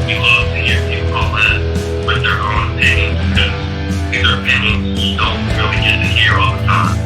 we love to hear people call in with their own opinions because these are opinions you don't really get to hear all the time.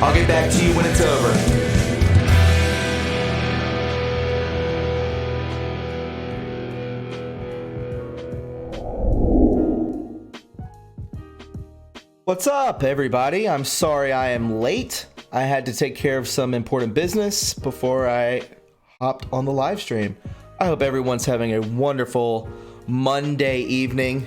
I'll get back to you when it's over. What's up, everybody? I'm sorry I am late. I had to take care of some important business before I hopped on the live stream. I hope everyone's having a wonderful Monday evening.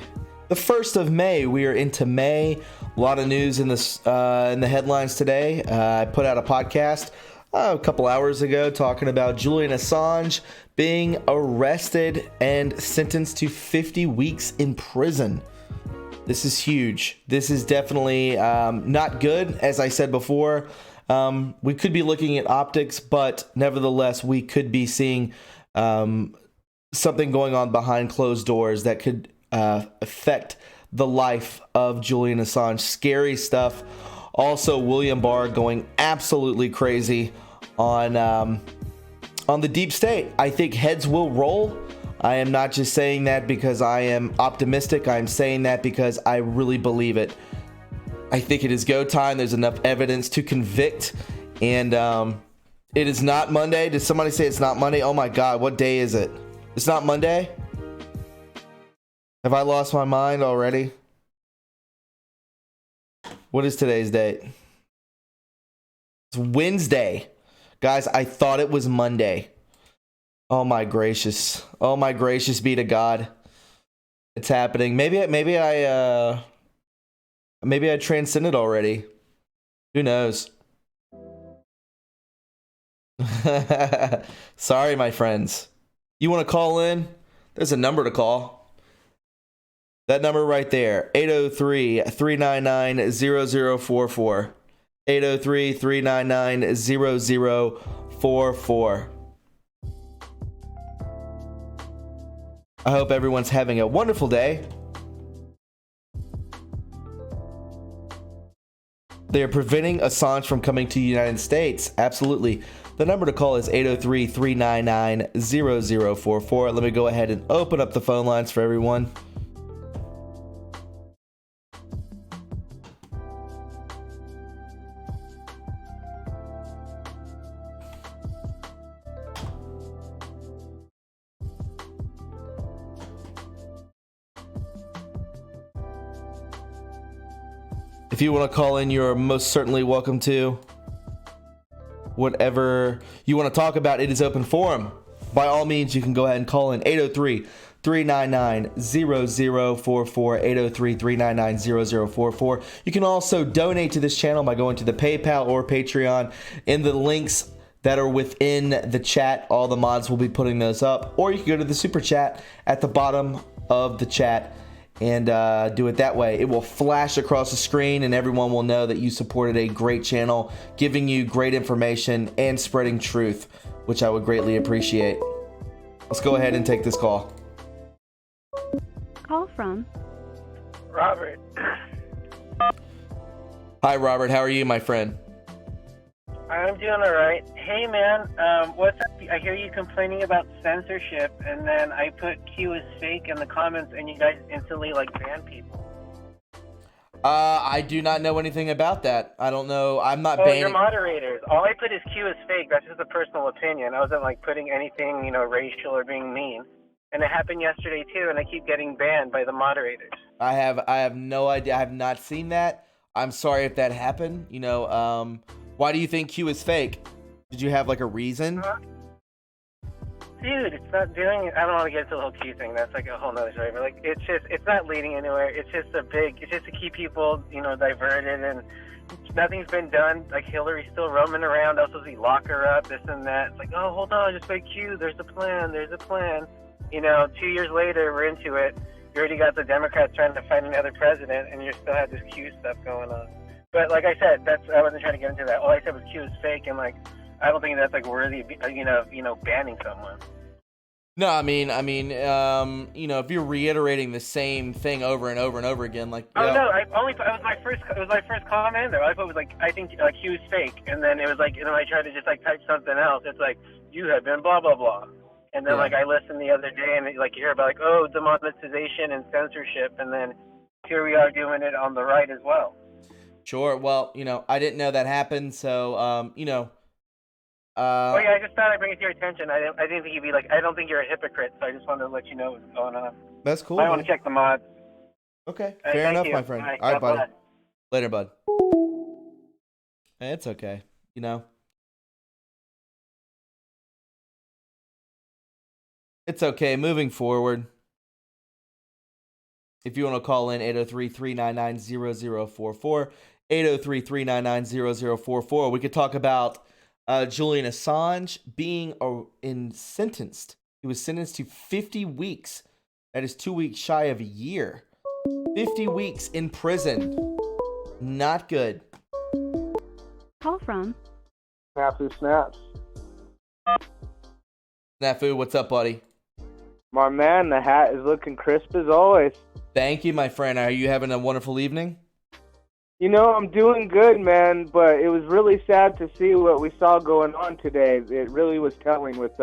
The 1st of May, we are into May. A lot of news in the headlines today. I put out a podcast a couple hours ago talking about Julian Assange being arrested and sentenced to 50 weeks in prison. This is huge. This is definitely not good. As I said before, we could be looking at optics, but nevertheless, we could be seeing something going on behind closed doors that could affect the life of Julian Assange. Scary stuff. Also, William Barr going absolutely crazy on the deep state. I think heads will roll. I am not just saying that because I am optimistic. I am saying that because I really believe it. I think it is go time. There's enough evidence to convict. And it is not Monday. Did somebody say it's not Monday? Oh my God, what day is it? It's not Monday? Have I lost my mind already? What is today's date? It's Wednesday. Guys, I thought it was Monday. Oh my gracious. Oh my gracious be to God. It's happening. Maybe I transcended already. Who knows? Sorry, my friends. You want to call in? There's a number to call. That number right there, 803-399-0044. 803-399-0044. I hope everyone's having a wonderful day. They are preventing Assange from coming to the United States. Absolutely. The number to call is 803-399-0044. Let me go ahead and open up the phone lines for everyone. If you want to call in, you're most certainly welcome to. Whatever you want to talk about, it is open forum. By all means, you can go ahead and call in 803-399-0044, 803-399-0044. You can also donate to this channel by going to the PayPal or Patreon in the links that are within the chat. All the mods will be putting those up. Or you can go to the super chat at the bottom of the chat and do it that way. It will flash across the screen and everyone will know that you supported a great channel, giving you great information and spreading truth, which I would greatly appreciate. Let's go ahead and take this call. Call from Robert. Hi, Robert. How are you, my friend? I'm doing all right. Hey, man, what's up? I hear you complaining about censorship, and then I put Q is fake in the comments, and you guys instantly, ban people. I do not know anything about that. I don't know. I'm not banning. banning. You're moderators. All I put is Q is fake. That's just a personal opinion. I wasn't, putting anything, racial or being mean. And it happened yesterday, too, and I keep getting banned by the moderators. I have no idea. I have not seen that. I'm sorry if that happened. Why do you think Q is fake? Did you have a reason? dude, it's not doing. I don't want to get into the whole Q thing. That's like a whole nother story. But like, it's not leading anywhere. It's just to keep people, diverted, and nothing's been done. Like Hillary's still roaming around. I was supposed to lock her up, this and that. It's like, oh, hold on, just wait, Q. There's a plan. 2 years later, we're into it. You already got the Democrats trying to find another president, and you still have this Q stuff going on. But like I said, I wasn't trying to get into that. All I said was Q is fake, and like, I don't think that's like worthy of, banning someone. No, I mean, if you're reiterating the same thing over and over and over again, like. Oh no! It was my first comment there. I thought it was like, I think like Q is fake, and then it was like, I tried to just like type something else. It's like, you have been blah blah blah, and then like I listened the other day, and like you hear about like, oh, demonetization and censorship, and then here we are doing it on the right as well. Sure. Well, I didn't know that happened, so oh yeah, I just thought I'd bring it to your attention. I didn't think you'd be like, I don't think you're a hypocrite, so I just wanted to let you know what's going on. That's cool. I want to check the mods. Okay, fair enough, my friend. All right, buddy. Bless. Later, bud. It's okay. It's okay. Moving forward. If you want to call in, 803-399-0044, 803-399-0044. We could talk about Julian Assange being sentenced. He was sentenced to 50 weeks. That is 2 weeks shy of a year. 50 weeks in prison. Not good. Call from Snaps. Snafu, what's up, buddy? My man, the hat is looking crisp as always. Thank you, my friend. Are you having a wonderful evening? I'm doing good, man, but it was really sad to see what we saw going on today. It really was telling with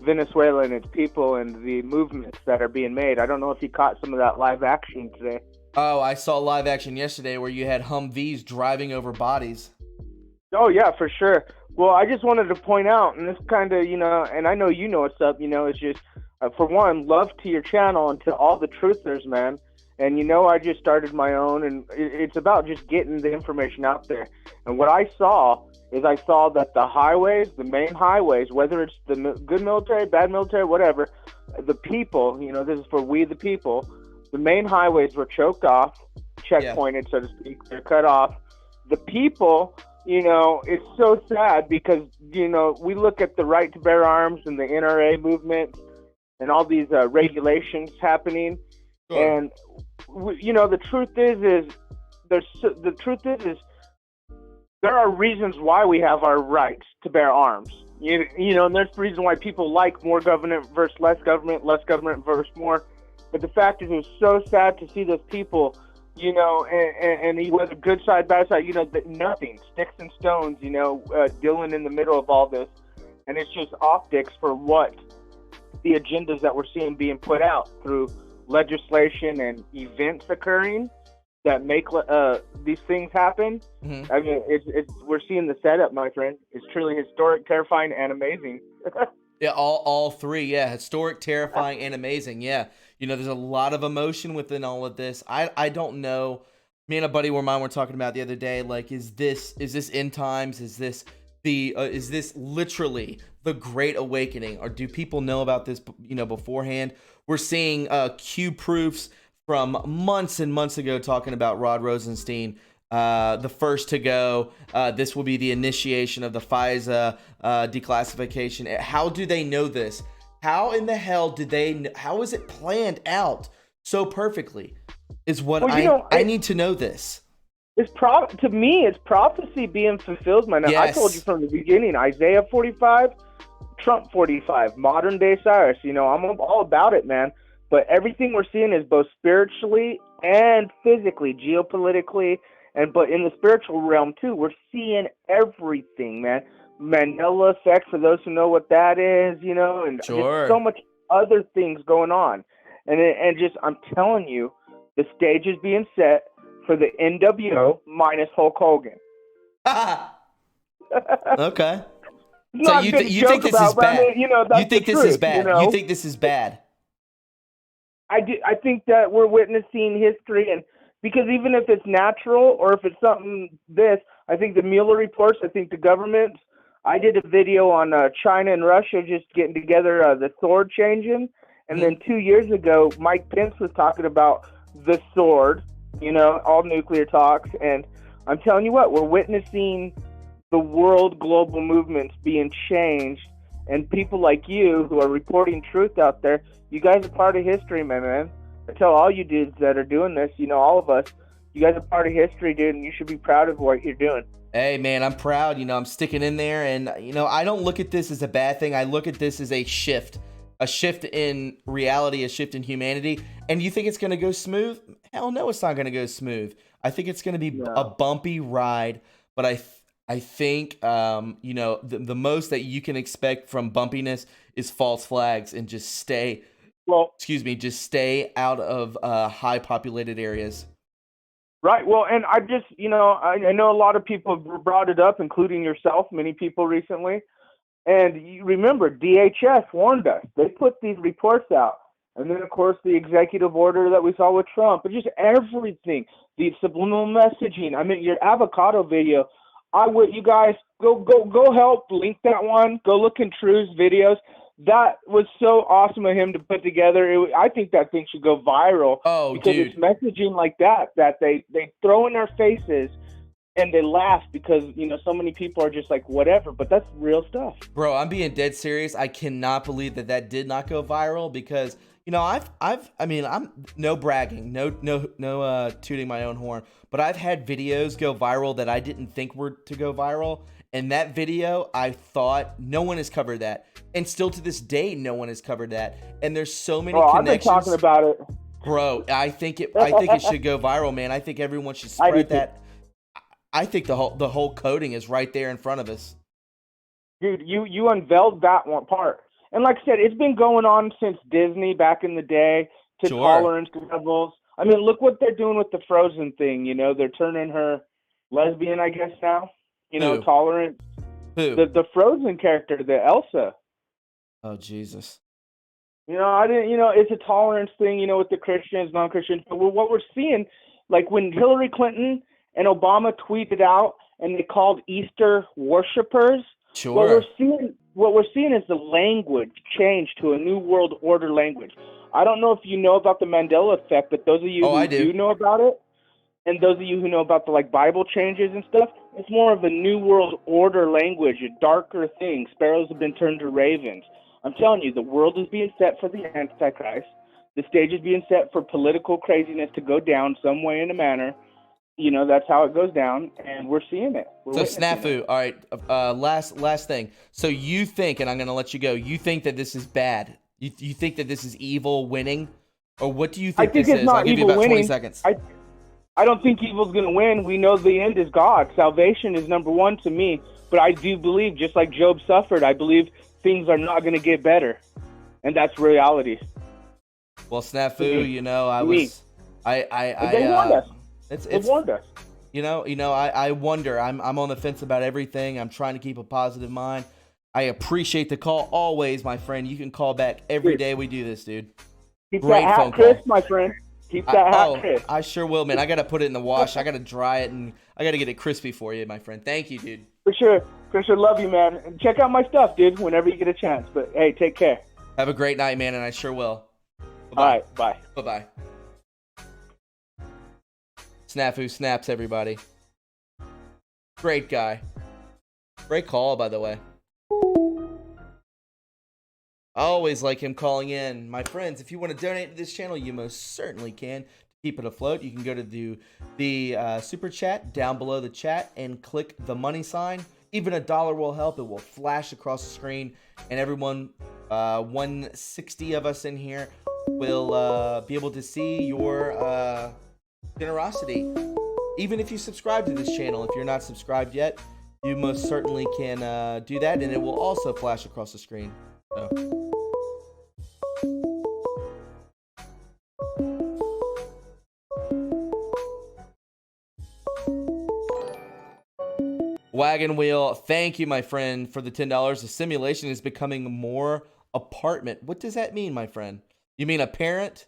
Venezuela and its people and the movements that are being made. I don't know if you caught some of that live action today. Oh, I saw live action yesterday where you had Humvees driving over bodies. Oh, yeah, for sure. Well, I just wanted to point out, and this kind of, and I know you know what's up, it's just, for one, love to your channel and to all the truthers, man. And I just started my own, and it's about just getting the information out there. And what I saw that the highways, the main highways, whether it's the good military, bad military, whatever, the people, this is for we the people, the main highways were choked off, checkpointed, so to speak. They're cut off. The people, it's so sad because, we look at the right to bear arms and the NRA movement and all these regulations happening. Sure. And the truth is there are reasons why we have our rights to bear arms. And there's the reason why people like more government versus less government versus more. But the fact is, it was so sad to see those people, and whether good side, bad side, nothing, sticks and stones, dealing in the middle of all this. And it's just optics for what the agendas that we're seeing being put out through legislation and events occurring that make these things happen. Mm-hmm. I mean, we're seeing the setup, my friend. It's truly historic, terrifying, and amazing. Yeah, all three. Yeah, historic, terrifying, and amazing. Yeah, there's a lot of emotion within all of this. I don't know. Me and a buddy of mine were talking about the other day. Like, is this end times? Is this literally the Great Awakening, or do people know about this beforehand? We're seeing Q proofs from months and months ago talking about Rod Rosenstein, the first to go. This will be the initiation of the FISA declassification. How do they know this? How in the hell did they? How is it planned out so perfectly? Is what I need to know this. To me, it's prophecy being fulfilled, man. Yes. I told you from the beginning, Isaiah 45, Trump 45, modern day Cyrus. I'm all about it, man. But everything we're seeing is both spiritually and physically, geopolitically, but in the spiritual realm too. We're seeing everything, man. Mandela effect, for those who know what that is, and sure. So much other things going on. And just, I'm telling you, the stage is being set for the NWO minus Hulk Hogan. Okay. So you think this is bad? I mean, you think this is bad? You think this is bad? I think that we're witnessing history, and because even if it's natural or if it's something I think the Mueller reports, I think the government, I did a video on China and Russia just getting together, the sword changing, and then 2 years ago, Mike Pence was talking about the sword, all nuclear talks, and I'm telling you what, we're witnessing the world global movements being changed, and people like you who are reporting truth out there, you guys are part of history, my man. I tell all you dudes that are doing this, all of us, you guys are part of history, dude, and you should be proud of what you're doing. Hey, man, I'm proud. I'm sticking in there, and, I don't look at this as a bad thing. I look at this as a shift in reality, a shift in humanity. And you think it's going to go smooth? Hell no, it's not going to go smooth. I think it's going to be a bumpy ride, but I think, the most that you can expect from bumpiness is false flags and just stay out of high populated areas. Right. Well, and I just, I know a lot of people have brought it up, including yourself, many people recently. And you remember, DHS warned us. They put these reports out. And then, of course, the executive order that we saw with Trump, but just everything, the subliminal messaging. I mean, your avocado video, you guys go help link that one. Go look in True's videos. That was so awesome of him to put together. I think that thing should go viral. Oh, because dude. It's messaging like that they throw in our faces and they laugh because, so many people are just like, whatever, but that's real stuff. Bro, I'm being dead serious. I cannot believe that did not go viral because, I'm no bragging, no tooting my own horn, but I've had videos go viral that I didn't think were to go viral. And that video, I thought no one has covered that. And still to this day, no one has covered that. And there's so many connections. I've been talking about it. Bro, I think it should go viral, man. I think everyone should spread that. I think the whole coding is right there in front of us. Dude, you unveiled that one part. And like I said, it's been going on since Disney back in the day to tolerance levels. I mean, look what they're doing with the Frozen thing. They're turning her lesbian, I guess, now. Who? Tolerance. Who? The Frozen character, the Elsa. Oh, Jesus. I didn't, it's a tolerance thing, with the Christians, non-Christians. But what we're seeing, like when Hillary Clinton and Obama tweeted out and they called Easter worshipers. Sure. What we're seeing is the language change to a new world order language. I don't know if you know about the Mandela effect, but those of you who do know about it, and those of you who know about the Bible changes and stuff, it's more of a new world order language, a darker thing. Sparrows have been turned to ravens. I'm telling you, the world is being set for the Antichrist. The stage is being set for political craziness to go down some way in a manner. That's how it goes down, and we're seeing it. So snafu. All right. Last thing. So you think, and I'm going to let you go. You think that this is bad? You think that this is evil winning, or what do you think this is? I'll give you about 20 seconds. I don't think evil's going to win. We know the end is God. Salvation is number one to me. But I do believe, just like Job suffered, I believe things are not going to get better, and that's reality. Well, snafu. They warned us. I wonder. I'm on the fence about everything. I'm trying to keep a positive mind. I appreciate the call always, my friend. You can call back every day we do this, dude. Keep Great that hat crisp, my friend. Keep that hat crisp. I sure will, man. I got to put it in the wash. I got to dry it, and I got to get it crispy for you, my friend. Thank you, dude. For sure. Love you, man. And check out my stuff, dude, whenever you get a chance. But, hey, take care. Have a great night, man, and I sure will. Bye-bye. All right, bye. Bye-bye. Snafu snaps, everybody. Great guy. Great call, by the way. I always like him calling in. My friends, if you want to donate to this channel, you most certainly can. To keep it afloat, you can go to the super chat down below the chat and click the money sign. Even $1 will help. It will flash across the screen, and everyone, 160 of us in here, will be able to see your generosity. Even if you subscribe to this channel, if you're not subscribed yet, you most certainly can do that, and it will also flash across the screen. So. Wagon Wheel, thank you, my friend, for the $10. The simulation is becoming more apartment. What does that mean, my friend? You mean apparent?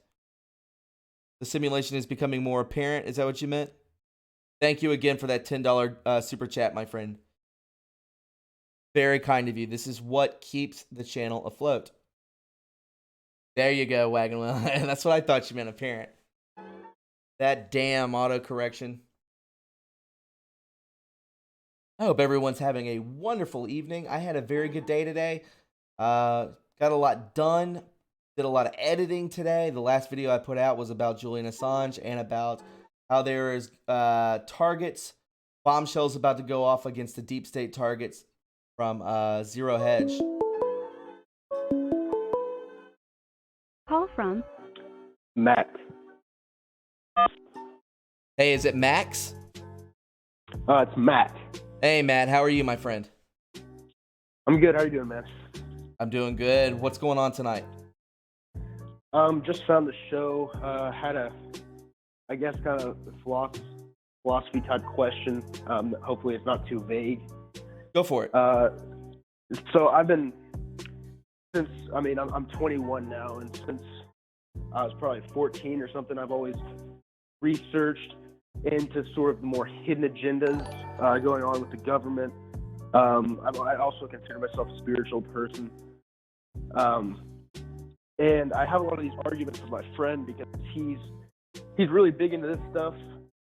The simulation is becoming more apparent. Is that what you meant? Thank you again for that $10 super chat, my friend. Very kind of you. This is what keeps the channel afloat. There you go, Wagon Wheel. That's what I thought you meant, a parent. That damn autocorrection. I hope everyone's having a wonderful evening. I had a very good day today. Got a lot done. Did a lot of editing today. The last video I put out was about Julian Assange and about how there is targets, bombshells about to go off against the deep state targets from Zero Hedge. Call from Max. Hey, is it Max? It's Matt. Hey, Matt. How are you, my friend? I'm good. How you doing, man? I'm doing good. What's going on tonight? Just found the show. Had a, I guess, kind of philosophy type question. Hopefully it's not too vague. Go for it. So I've been, I'm 21 now, and since I was probably 14 or something, I've always researched into sort of the more hidden agendas going on with the government. I also consider myself a spiritual person. And I have a lot of these arguments with my friend because he's really big into this stuff,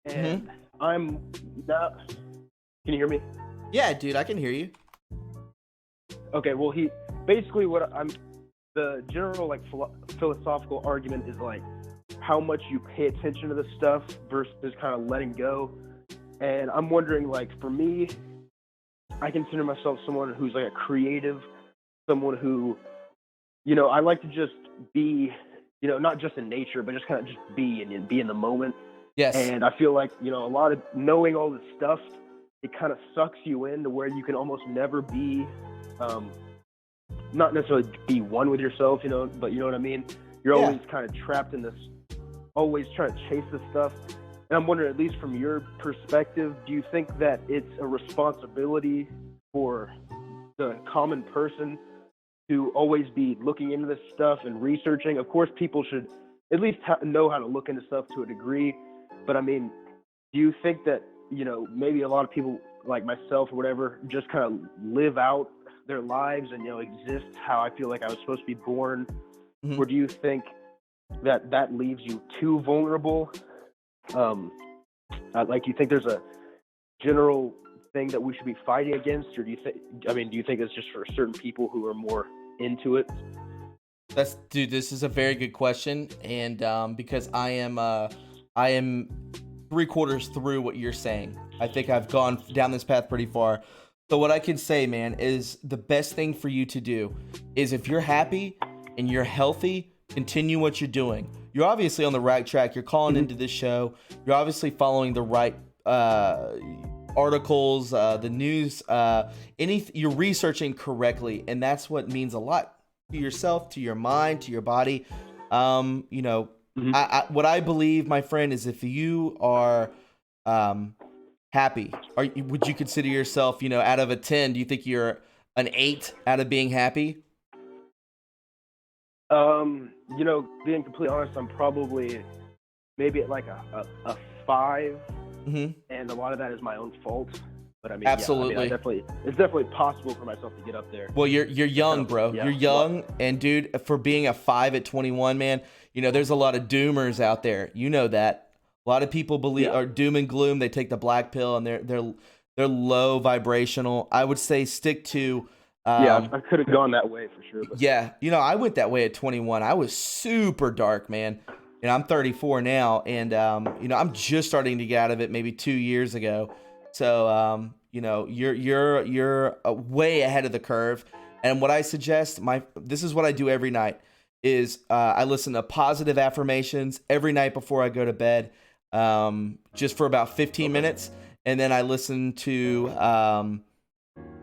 and I'm not. Can you hear me? Yeah, dude, I can hear you. Okay, well, the general like philosophical argument is like how much you pay attention to this stuff versus kind of letting go. And I'm wondering, like, for me, I consider myself someone who's like a creative, someone who, I like to just be, not just in nature, but just kind of just be and be in the moment. Yes. And I feel like, a lot of knowing all this stuff, it kind of sucks you in to where you can almost never be, not necessarily be one with yourself, but you know what I mean? You're always kind of trapped in this, always trying to chase this stuff. And I'm wondering, at least from your perspective, do you think that it's a responsibility for the common person to always be looking into this stuff and researching? Of course, people should at least know how to look into stuff to a degree. But I mean, do you think that, maybe a lot of people like myself or whatever just kind of live out their lives and, exist how I feel like I was supposed to be born? Or do you think that leaves you too vulnerable? Like, you think there's a general thing that we should be fighting against, or do you think it's just for certain people who are more into it? Dude, this is a very good question, and because I am 3/4 through what you're saying. I think I've gone down this path pretty far. So what I can say, man, is the best thing for you to do is, if you're happy and you're healthy, continue what you're doing. You're obviously on the right track. You're calling into this show. You're obviously following the right articles, the news, you're researching correctly, and that's what means a lot to yourself, to your mind, to your body. What I believe, my friend, is if you are happy, would you consider yourself, out of a 10, do you think you're an 8 out of being happy? Being completely honest, I'm probably maybe at like a 5, and a lot of that is my own fault. But I mean, absolutely, it's definitely possible for myself to get up there. Well, you're young, bro. Yeah. You're young, and dude, for being a 5 at 21, man, there's a lot of doomers out there. You know that. A lot of people are doom and gloom. They take the black pill, and they're low vibrational. I would say stick to. I could have gone that way for sure. But. Yeah, I went that way at 21. I was super dark, man. I'm 34 now, and I'm just starting to get out of it maybe 2 years ago. So you're way ahead of the curve. And what I suggest, this is what I do every night, is I listen to positive affirmations every night before I go to bed, just for about 15 minutes, and then I listen to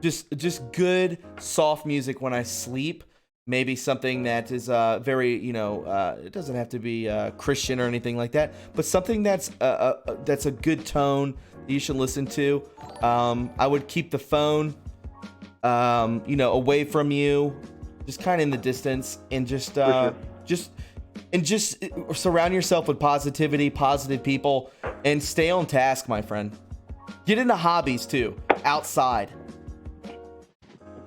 just good soft music when I sleep. Maybe something that is very, it doesn't have to be Christian or anything like that, but something that's a good tone that you should listen to. I would keep the phone, away from you, just kind of in the distance, and just surround yourself with positivity, positive people, and stay on task, my friend. Get into hobbies too, outside.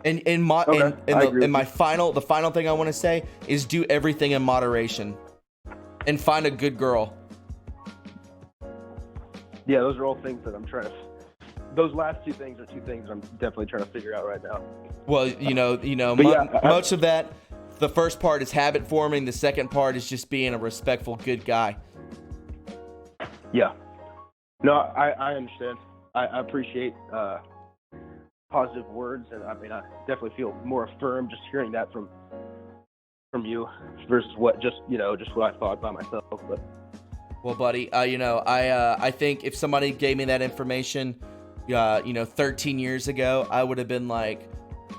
And Okay, I agree with the final thing I want to say is do everything in moderation, and find a good girl. Yeah, those are all things that I'm trying to. Those last two things are two things I'm definitely trying to figure out right now. Well, much of that, the first part is habit forming. The second part is just being a respectful, good guy. Yeah. No, I understand. I appreciate positive words, and I mean, I definitely feel more affirmed just hearing that from you versus what what I thought by myself. But well, buddy, I think if somebody gave me that information, 13 years ago, I would have been like,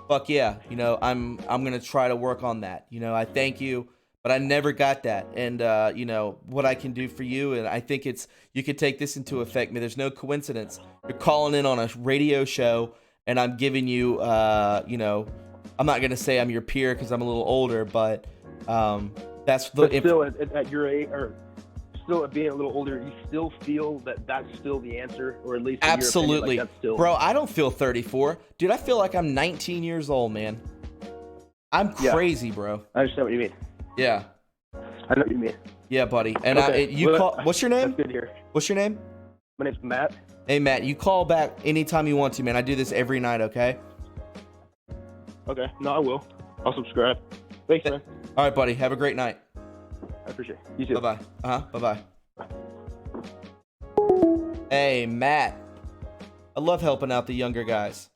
fuck yeah, I'm gonna try to work on that. I thank you, but I never got that. And what I can do for you, and I think you could take this into effect. There's no coincidence. You're calling in on a radio show, and I'm giving you, I'm not gonna say I'm your peer because I'm a little older, but that's the. But still, at your age, or still being a little older, you still feel that that's still the answer, or at least in absolutely, your opinion, like that's still... Bro. I don't feel 34, dude. I feel like I'm 19 years old, man. I'm crazy, bro. I understand what you mean. Yeah, I know what you mean. Yeah, buddy. And okay. What's your name? That's good to hear. What's your name? My name's Matt. Hey, Matt, you call back anytime you want to, man. I do this every night, okay? Okay. No, I will. I'll subscribe. Thanks, man. All right, buddy. Have a great night. I appreciate it. You too. Bye-bye. Bye-bye. Hey, Matt. I love helping out the younger guys.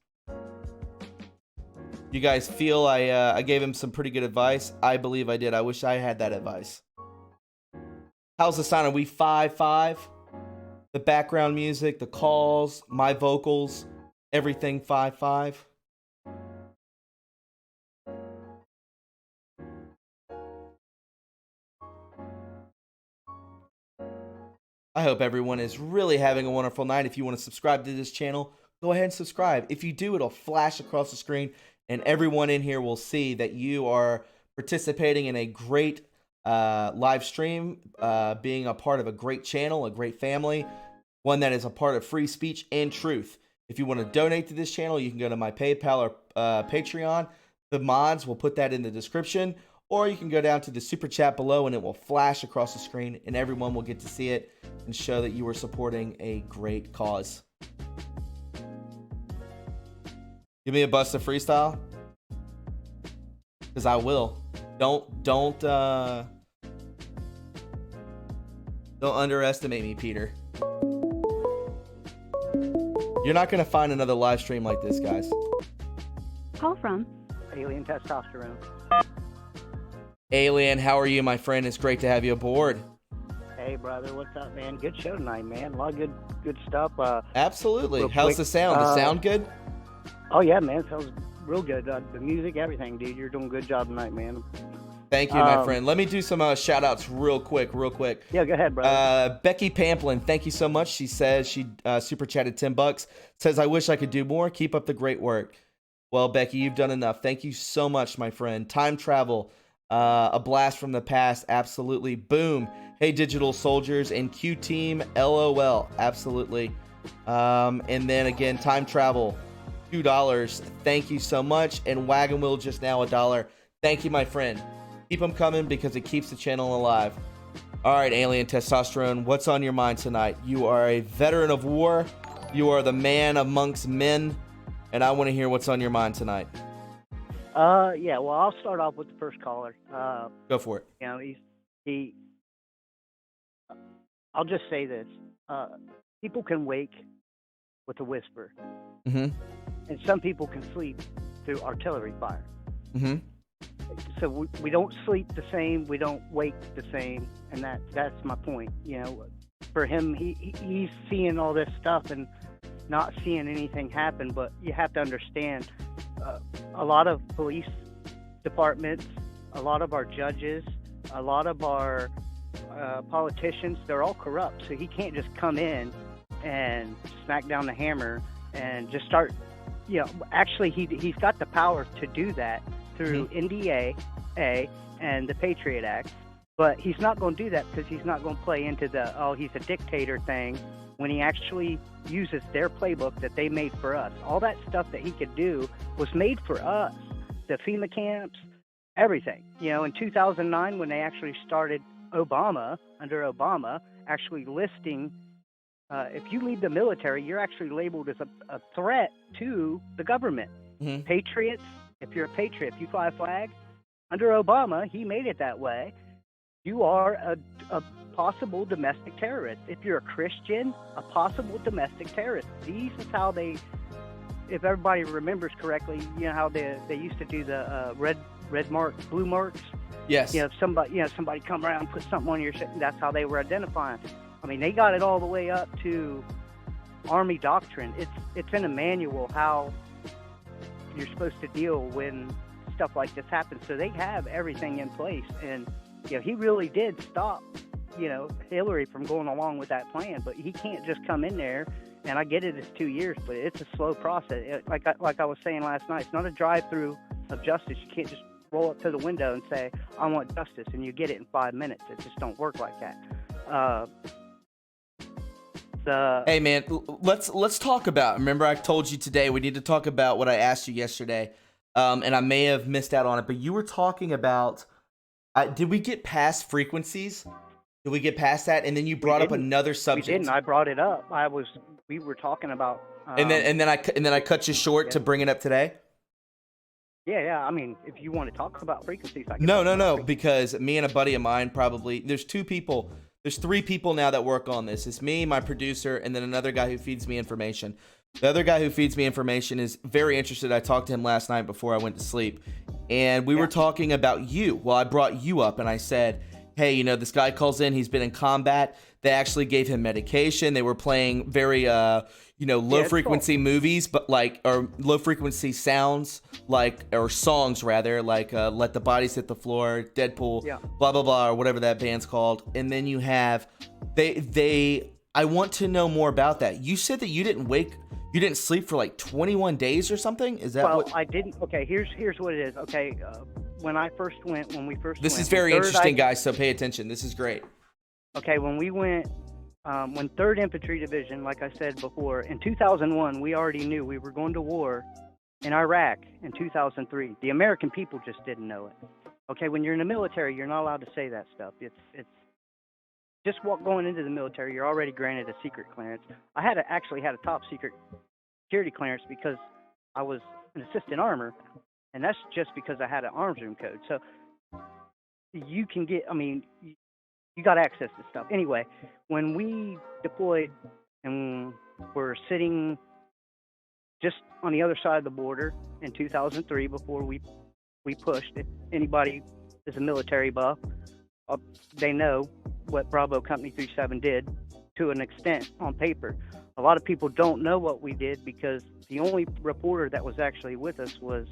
You guys feel I gave him some pretty good advice? I believe I did. I wish I had that advice. How's the sound? Are we 5-5? The background music, the calls, my vocals, everything 5-5? I hope everyone is really having a wonderful night. If you want to subscribe to this channel, go ahead and subscribe. If you do, it'll flash across the screen, and everyone in here will see that you are participating in a great live stream, being a part of a great channel, a great family, one that is a part of free speech and truth. If you want to donate to this channel, you can go to my PayPal or Patreon. The mods will put that in the description, or you can go down to the super chat below and it will flash across the screen and everyone will get to see it and show that you are supporting a great cause. Give me a bust of freestyle, because I will. Don't underestimate me, Peter. You're not gonna find another live stream like this, guys. Call from Alien Testosterone. Alien, how are you, my friend? It's great to have you aboard. Hey, brother, what's up, man? Good show tonight, man. A lot of good stuff. Absolutely. How's the sound? The sound good? Oh, yeah, man. It sounds real good. The music, everything, dude. You're doing a good job tonight, man. Thank you, my friend. Let me do some shout-outs real quick. Yeah, go ahead, brother. Becky Pamplin, thank you so much. She says she super chatted $10. Says, I wish I could do more. Keep up the great work. Well, Becky, you've done enough. Thank you so much, my friend. Time travel. A blast from the past. Absolutely. Boom. Hey, Digital Soldiers and Q Team. LOL. Absolutely. And then again, time travel. $2. Thank you so much. And Wagon Wheel just now $1. Thank you, my friend. Keep them coming because it keeps the channel alive. All right, Alien Testosterone, what's on your mind tonight? You are a veteran of war. You are the man amongst men. And I want to hear what's on your mind tonight. Yeah, well, I'll start off with the first caller. Go for it. You know, I'll just say this. People can wake with a whisper. Mm-hmm. And some people can sleep through artillery fire. Mm-hmm. So we don't sleep the same, we don't wake the same, and that's my point. You know, for him, he's seeing all this stuff and not seeing anything happen, but you have to understand, a lot of police departments, a lot of our judges, a lot of our politicians, they're all corrupt, so he can't just come in and smack down the hammer and just start, you know, actually he's got the power to do that through NDA and the Patriot Act, But he's not going to do that because he's not going to play into the, oh, he's a dictator thing when he actually uses their playbook that they made for us. All that stuff that he could do was made for us. The FEMA camps, everything. You know, in 2009, when they actually started under Obama, actually listing, if you leave the military, you're actually labeled as a threat to the government. Mm-hmm. Patriots, if you're a patriot, if you fly a flag, under Obama, he made it that way. You are a possible domestic terrorist. If you're a Christian, a possible domestic terrorist. These is how they, if everybody remembers correctly, you know how they used to do the red marks, blue marks. Yes. You know, if somebody come around and put something on your shit, that's how they were identifying. I mean, they got it all the way up to Army doctrine. It's in a manual how you're supposed to deal when stuff like this happens. So they have everything in place, and you know, he really did stop, you know, Hillary from going along with that plan. But he can't just come in there. And I get it, it's 2 years, but it's a slow process. Like I was saying last night, it's not a drive-through of justice. You can't just roll up to the window and say, I want justice, and you get it in 5 minutes. It just don't work like that. Hey man, let's talk about. Remember, I told you today we need to talk about what I asked you yesterday, and I may have missed out on it. But you were talking about. Did we get past frequencies? Did we get past that? And then you brought up another subject. We didn't. I brought it up. We were talking about. And then I cut you short to bring it up today. Yeah. I mean, if you want to talk about frequencies, I can. No. Because me and a buddy of mine probably. There's 2 people. There's 3 people now that work on this. It's me, my producer, and then another guy who feeds me information. The other guy who feeds me information is very interested. I talked to him last night before I went to sleep. And we were talking about you. Well, I brought you up and I said, hey, you know, this guy calls in. He's been in combat. They actually gave him medication. They were playing very, low frequency movies, but or low frequency sounds, or songs rather, Let the Bodies Hit the Floor, Deadpool, blah, blah, blah, or whatever that band's called. And then you have, I want to know more about that. You said that you didn't sleep for like 21 days or something? Is that Well, I didn't. Okay, here's what it is. Okay, when we first went. This is very interesting, guys, so pay attention. This is great. Okay, when we went, when 3rd Infantry Division, like I said before, in 2001, we already knew we were going to war in Iraq in 2003. The American people just didn't know it. Okay, when you're in the military, you're not allowed to say that stuff. It's just going into the military, you're already granted a secret clearance. I actually had a top secret security clearance because I was an assistant armor, and that's just because I had an arms room code. So you can get, you got access to stuff. Anyway, when we deployed and were sitting just on the other side of the border in 2003 before we pushed, if anybody is a military buff, they know what Bravo Company 37 did to an extent on paper. A lot of people don't know what we did because the only reporter that was actually with us was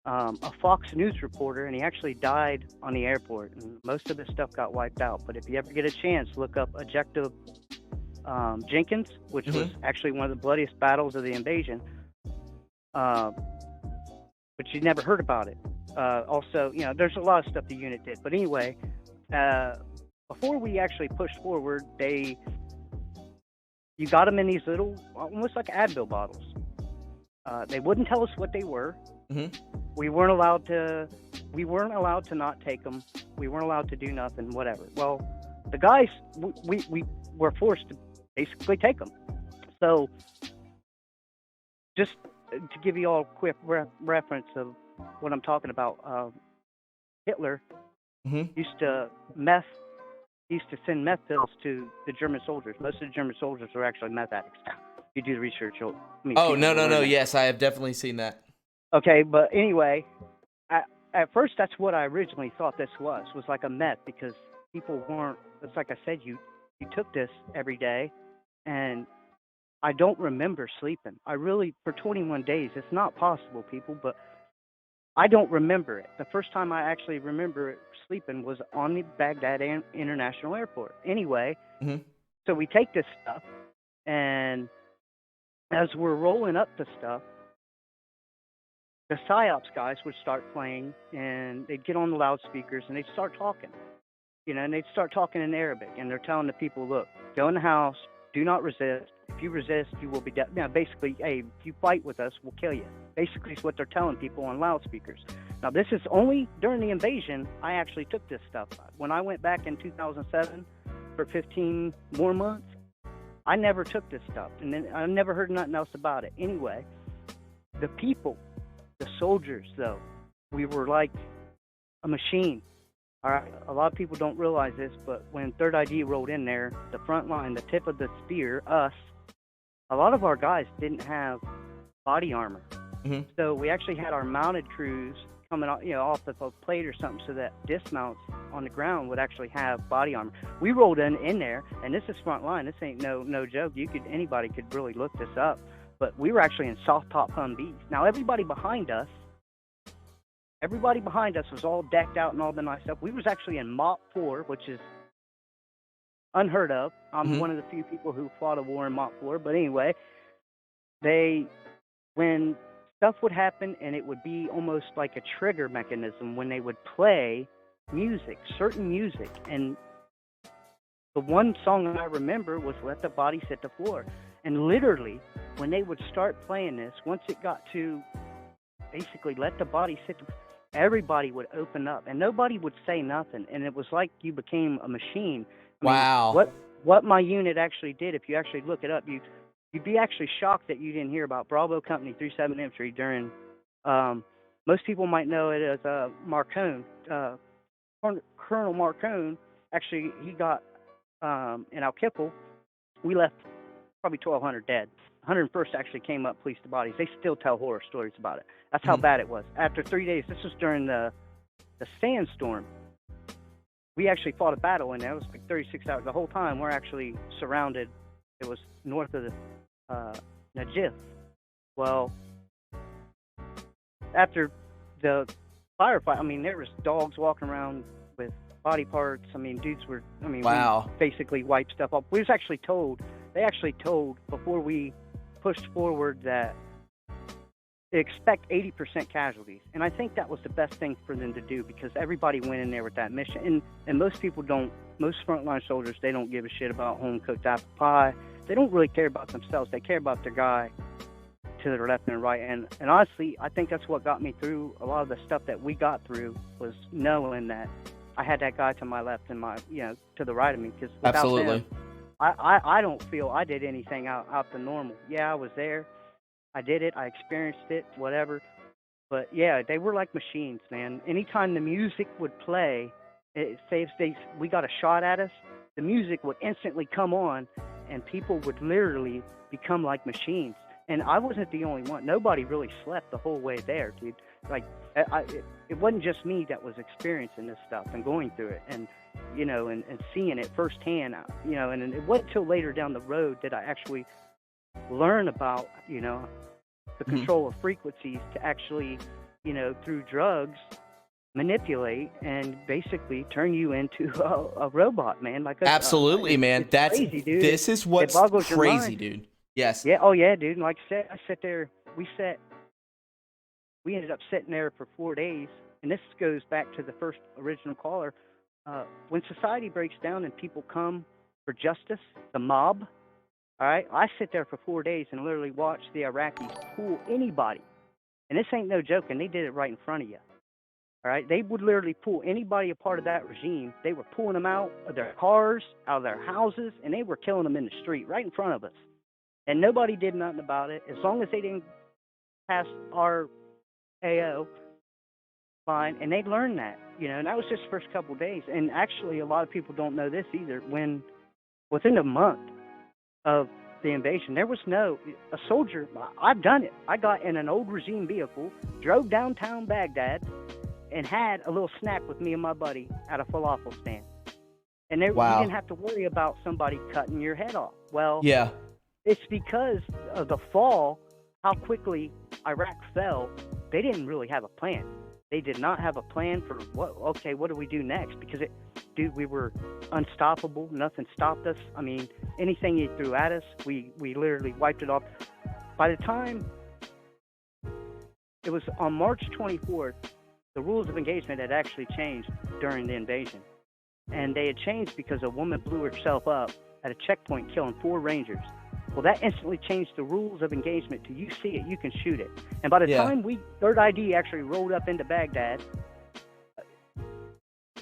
a Fox News reporter, and he actually died on the airport, and most of his stuff got wiped out. But if you ever get a chance, look up Ejecta Jenkins, which was actually one of the bloodiest battles of the invasion, but you never heard about it. Also, there's a lot of stuff the unit did. But anyway, before we actually pushed forward, you got them in these little, almost like Advil bottles. They wouldn't tell us what they were. We weren't allowed to not take them. We weren't allowed to do nothing, whatever. Well, the guys, we were forced to basically take them. So, just to give you all a quick reference of what I'm talking about, Hitler used to send meth pills to the German soldiers. Most of the German soldiers were actually meth addicts. If you do the research, no. Yes, I have definitely seen that. Okay, but anyway, at first that's what I originally thought this was like a meth, because people weren't, it's like I said, you took this every day, and I don't remember sleeping. I really, for 21 days, it's not possible, people, but I don't remember it. The first time I actually remember sleeping was on the Baghdad International Airport. Anyway, so we take this stuff, and as we're rolling up the stuff, the PSYOPs guys would start playing, and they'd get on the loudspeakers, and they'd start talking. and they'd start talking in Arabic, and they're telling the people, look, go in the house, do not resist. If you resist, you will be dead. Basically, hey, if you fight with us, we'll kill you. Basically, is what they're telling people on loudspeakers. Now, this is only during the invasion I actually took this stuff. When I went back in 2007 for 15 more months, I never took this stuff, and then I never heard nothing else about it. Anyway, the people, the soldiers, though, we were like a machine. All right, a lot of people don't realize this, but when Third ID rolled in there, the front line, the tip of the spear, us, a lot of our guys didn't have body armor. Mm-hmm. So we actually had our mounted crews coming off of a plate or something, so that dismounts on the ground would actually have body armor. We rolled in there, and this is front line. This ain't no joke. Anybody could really look this up. But we were actually in soft top Humvees. Now everybody behind us was all decked out and all the nice stuff. We was actually in Mach 4, which is unheard of. I'm one of the few people who fought a war in Mach 4. But anyway, when stuff would happen, and it would be almost like a trigger mechanism when they would play certain music. And the one song I remember was Let the Bodies Hit the Floor. And literally, when they would start playing this, once it got to basically Let the Bodies Hit the floor, everybody would open up, and nobody would say nothing. And it was like you became a machine. Wow. What my unit actually did, if you actually look it up, you'd be actually shocked that you didn't hear about Bravo Company 37 Infantry during, most people might know it as Marcone. Colonel Marcone, actually, he got, in Al Kipple, we left probably 1,200 dead. 101st actually came up, policed the bodies. They still tell horror stories about it. That's how bad it was. After 3 days, this was during the sandstorm. We actually fought a battle in there. It was like 36 hours. The whole time, we're actually surrounded. It was north of the Najif. Well, after the firefight, there was dogs walking around with body parts. Dudes were, wow. We basically wiped stuff up. We was actually told, before we pushed forward that they expect 80% casualties. And I think that was the best thing for them to do, because everybody went in there with that mission. And most people don't, most frontline soldiers, they don't give a shit about home-cooked apple pie. They don't really care about themselves. They care about their guy to their left and right. And honestly, I think that's what got me through a lot of the stuff that we got through, was knowing that I had that guy to my left and to the right of me. Because without Absolutely. them, I don't feel I did anything out the normal. Yeah, I was there. I did it. I experienced it, whatever. But yeah, they were like machines, man. Anytime the music would play, say if we got a shot at us, the music would instantly come on, and people would literally become like machines. And I wasn't the only one. Nobody really slept the whole way there, dude. Like, it wasn't just me that was experiencing this stuff and going through it, and and seeing it firsthand. And it wasn't until later down the road that I actually learn about the control of frequencies to actually through drugs manipulate and basically turn you into a robot, man. Like absolutely, man. That's crazy, dude. This is what's crazy, dude. Yes. Yeah. Oh yeah, dude. And like I said, I sat there. We ended up sitting there for 4 days, and this goes back to the first original caller. When society breaks down and people come for justice, the mob. All right, I sit there for 4 days and literally watch the Iraqis pull anybody. And this ain't no joke, and they did it right in front of you. All right, they would literally pull anybody a part of that regime. They were pulling them out of their cars, out of their houses, and they were killing them in the street right in front of us. And nobody did nothing about it. As long as they didn't pass our AO, fine. And they learned that, and that was just the first couple of days. And actually, a lot of people don't know this either. Within a month of the invasion, there was a soldier. I've done it. I got in an old regime vehicle, drove downtown Baghdad, and had a little snack with me and my buddy at a falafel stand. And you didn't have to worry about somebody cutting your head off. Well, yeah, it's because of the fall, how quickly Iraq fell. They didn't really have a plan. They did not have a plan for what do we do next? Because we were unstoppable. Nothing stopped us. Anything he threw at us, we literally wiped it off. By the time it was on March 24th, the rules of engagement had actually changed during the invasion. and they had changed because a woman blew herself up at a checkpoint, killing 4 Rangers. Well, that instantly changed the rules of engagement to you see it, you can shoot it. And by the time Third ID actually rolled up into Baghdad,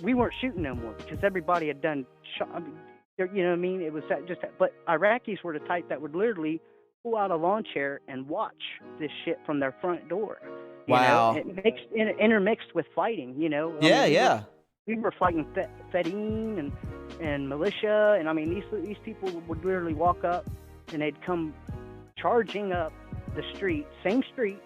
we weren't shooting no more because everybody had done shot. I mean, you know what I mean? It was just that. But Iraqis were the type that would literally pull out a lawn chair and watch this shit from their front door. You Wow. know? It intermixed with fighting, you know? We were fighting Fedayeen and militia. And I mean, these people would literally walk up and they'd come charging up the street, same street,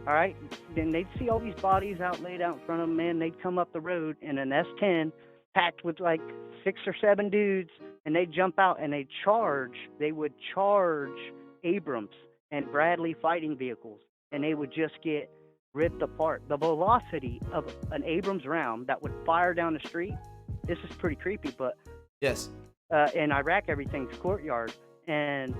all right? Then they'd see all these bodies laid out in front of them, and they'd come up the road in an S10 packed with like 6 or 7 dudes, and they'd jump out and they would charge Abrams and Bradley fighting vehicles, and they would just get ripped apart. The velocity of an Abrams round that would fire down the street, this is pretty creepy, but yes, in Iraq, everything's courtyard. And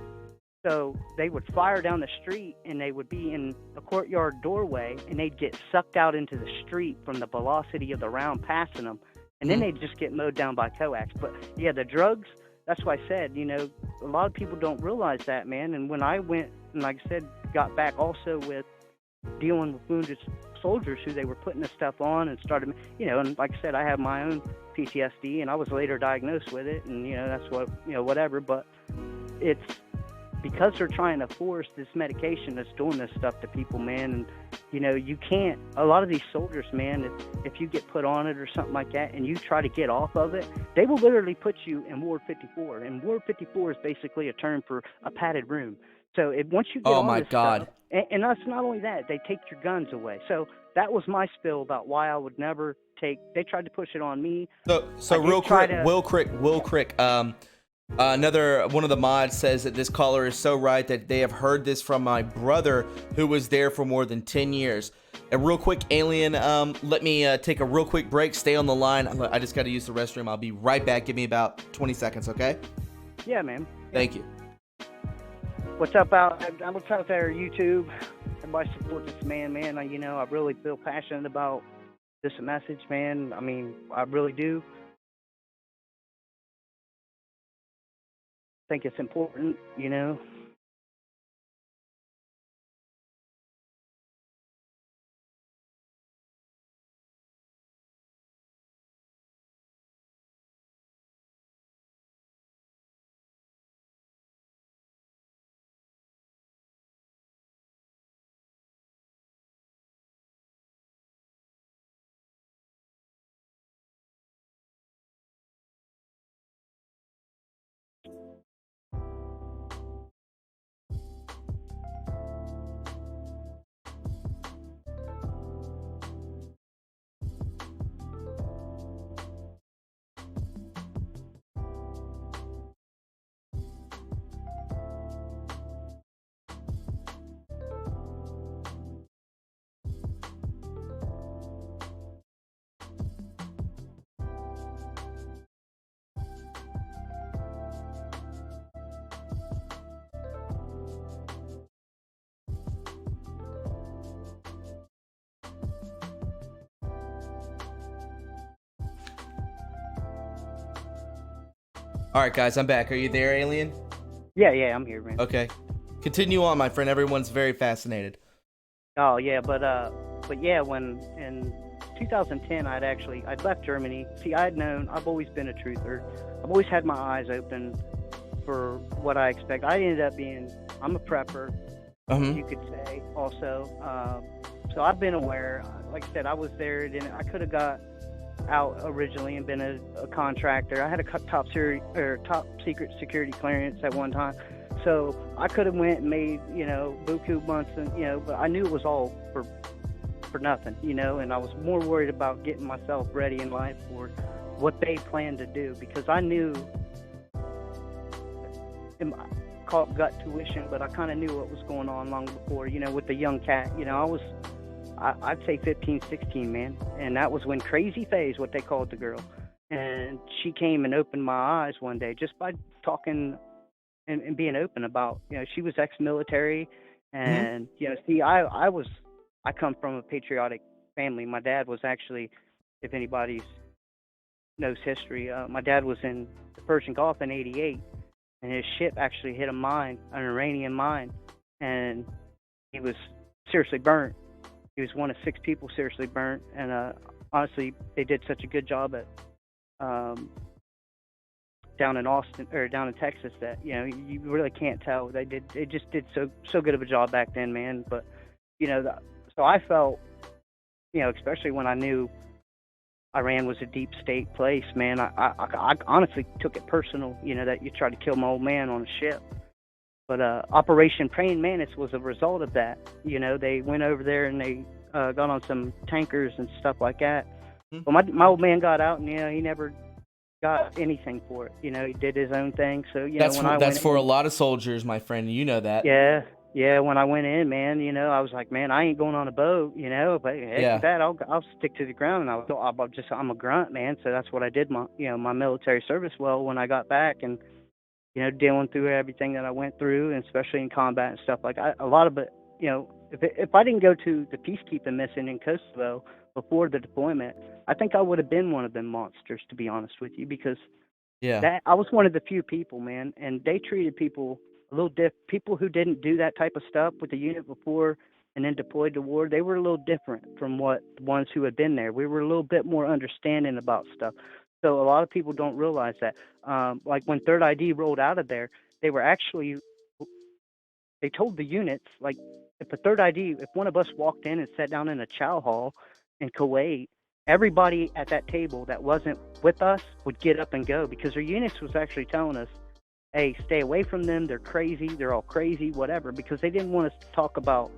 so they would fire down the street, and they would be in a courtyard doorway, and they'd get sucked out into the street from the velocity of the round passing them. And then they'd just get mowed down by coax. But yeah, the drugs, that's why I said, you know, a lot of people don't realize that, man. And when I went, and like I said, got back also with dealing with wounded soldiers who they were putting this stuff on and started, you know, and like I said, I have my own PTSD, and I was later diagnosed with it, and, you know, that's what, you know, whatever. But it's because they're trying to force this medication that's doing this stuff to people, man. And, you know, you can't, a lot of these soldiers, man, if you get put on it or something like that and you try to get off of it, they will literally put you in Ward 54. And Ward 54 is basically a term for a padded room. So once you get on this stuff, and that's not only that, they take your guns away. So that was my spill about why I would never take, they tried to push it on me. So real quick, Will Crick, another one of the mods says that this caller is so right that they have heard this from my brother who was there for more than 10 years. And real quick, Alien, let me take a real quick break. Stay on the line. I just got to use the restroom. I'll be right back. Give me about 20 seconds, okay? Yeah, man. Thank you. What's up out there, YouTube? Everybody support this man. You know, I really feel passionate about this message, man. I mean, I really do. I think it's important, you know. All right, guys, I'm back. Are you there, Alien? Yeah, I'm here, man. Okay. Continue on, my friend. Everyone's very fascinated. Oh, yeah, but yeah, when in 2010, I'd left Germany. See, I've always been a truther. I've always had my eyes open for what I expect. I'm a prepper, you could say, also. So I've been aware. Like I said, I was there. I could have got out originally and been a contractor. I had a top secret security clearance at one time. So I could have went and made, you know, buku months, and, you know, but I knew it was all for nothing, you know, and I was more worried about getting myself ready in life for what they planned to do, because I knew, call it gut tuition, but I kind of knew what was going on long before, you know, with the young cat. You know, I'd say 15, 16, man, and that was when Crazy Faye's what they called the girl, and she came and opened my eyes one day just by talking and being open about, you know, she was ex-military, and you know, see, I come from a patriotic family. My dad was actually, if anybody's knows history. My dad was in the Persian Gulf in '88, and his ship actually hit a mine, an Iranian mine, and he was seriously burnt. He was one of 6 people seriously burnt, and honestly, they did such a good job at down in Austin or down in Texas that you really can't tell. They just did so good of a job back then, man. But so I felt, especially when I knew Iran was a deep state place, man. I honestly took it personal, that you tried to kill my old man on a ship. But Operation Praying Mantis was a result of that. They went over there and they got on some tankers and stuff like that. Mm-hmm. But my old man got out, and he never got anything for it. He did his own thing. So that's for a lot of soldiers, my friend. You know that. Yeah. When I went in, man, I was like, man, I ain't going on a boat, but heck with that, I'll stick to the ground, and I'm a grunt, man. So that's what I did my military service well when I got back, and dealing through everything that I went through, and especially in combat and stuff. Like a lot of it, if I didn't go to the peacekeeping mission in Kosovo before the deployment, I think I would have been one of them monsters, to be honest with you, because that I was one of the few people, man, and they treated people a little people who didn't do that type of stuff with the unit before and then deployed to war. They were a little different from what the ones who had been there. We were a little bit more understanding about stuff. So a lot of people don't realize that. Like when Third ID rolled out of there, they told the units, like, if one of us walked in and sat down in a chow hall in Kuwait, everybody at that table that wasn't with us would get up and go, because their units was actually telling us, hey, stay away from them. They're crazy. They're all crazy, whatever, because they didn't want us to talk about